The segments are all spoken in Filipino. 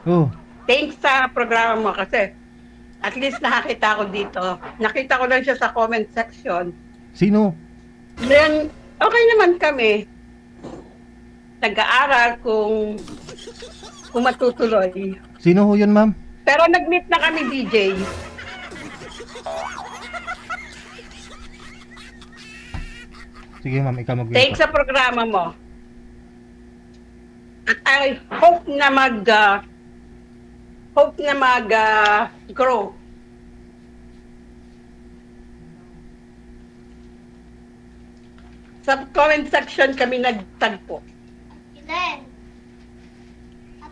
Oh, thanks sa programa mo kasi at least nakakita ko dito. Nakita ko lang siya sa comment section. sino? Then, okay naman kami. Nag-aaral kung matutuloy. Sino ho yun, ma'am? Pero nag-meet na kami, DJ. Sige, ma'am, ikaw mag-wait Thanks po. sa programa mo. At I hope na grow. Sa comment section kami nagtagpo.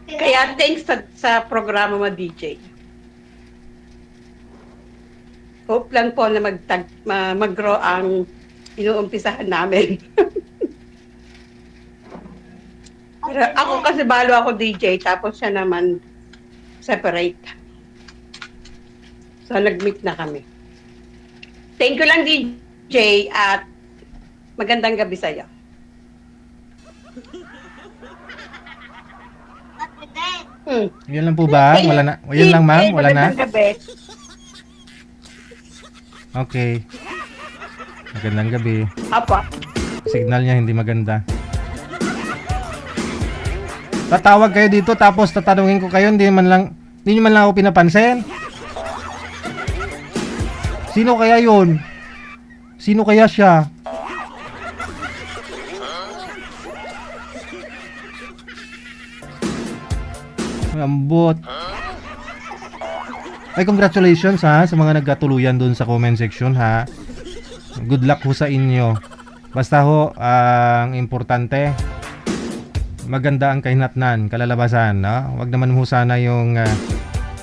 Kaya thanks sa programa mo, DJ. Hope lang po na mag-grow ang inuumpisahan namin. Pero ako kasi balo ako DJ, tapos siya naman separate. So nag-meet na kami. Thank you lang, DJ, at magandang gabi sa'yo. Yun lang po ba? Wala na. Yun lang, ma'am? Wala na? Magandang gabi. Okay. Magandang gabi. Apa. Signal niya hindi maganda. Tatawag kayo dito tapos tatanungin ko kayo, hindi niyo man lang ako pinapansin. Sino kaya yun? Sino kaya siya? Ambot. Ay, congratulations ha sa mga nagkatuluyan doon sa comment section ha. Good luck ho sa inyo. Basta ho, ang importante, maganda ang kahinatnan, kalalabasan, no? Wag naman ho sana yung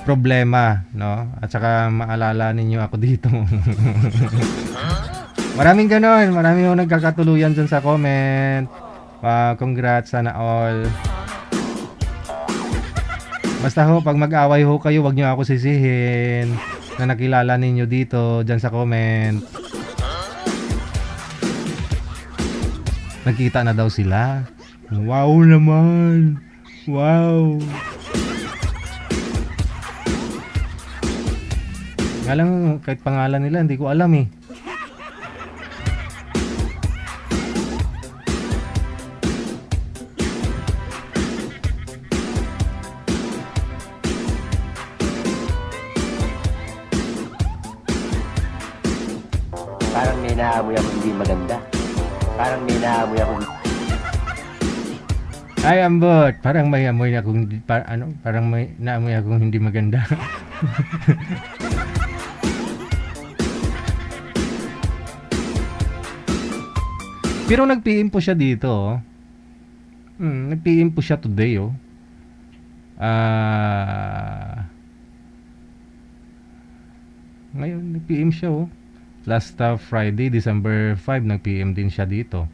problema, no? At saka maalala ninyo ako dito. Maraming ganon, maraming ho nagkakatuluyan dyan sa comment. Congrats sana all. Basta ho, pag mag-away ho kayo, wag nyo ako sisihin na nakilala ninyo dito, dyan sa comment. Nagkita na daw sila. Wow naman. Wow. Nga lang, kahit pangalan nila, hindi ko alam eh. Parang may naamoy ako hindi maganda. Parang may naamoy ako. Ay, ambot. Parang may amoy akong parang may naamoy akong hindi maganda. Pero nag-PM po siya dito, oh. Nag-PM po siya today, oh. Ngayon, nag-PM siya, oh. Last Friday, December 5, nag-PM din siya dito.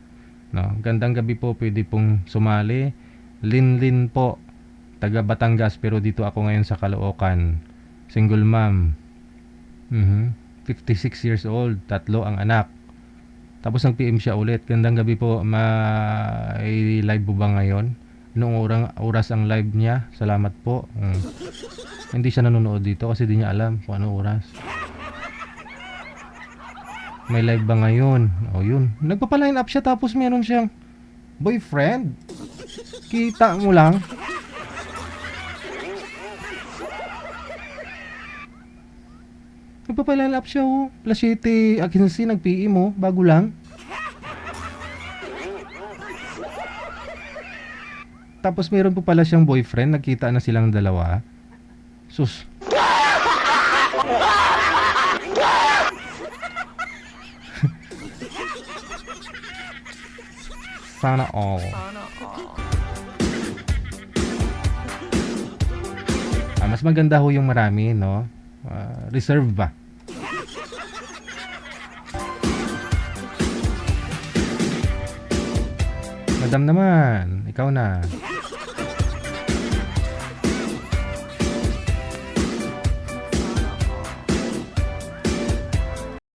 No, gandang gabi po, pwede pong sumali. Linlin po, taga Batangas, pero dito ako ngayon sa Caloocan. Single mom. 56 years old, 3 ang anak. Tapos nag-PM siya ulit. Gandang gabi po, may live po ba ngayon? Noong oras ang live niya? Salamat po. Hindi siya nanonood dito kasi di niya alam kung ano oras. May live ba ngayon? O yun. Nagpapaline up siya tapos meron siyang boyfriend. Kita mo lang. Nagpapaline up siya, oh. Plasite Akinsi nag-PM, oh. Bago lang. Tapos meron po pala siyang boyfriend. Nagkita na silang dalawa. Sus. Sana all. Mas maganda ho yung marami, no? Reserve ba? Madam naman, ikaw na.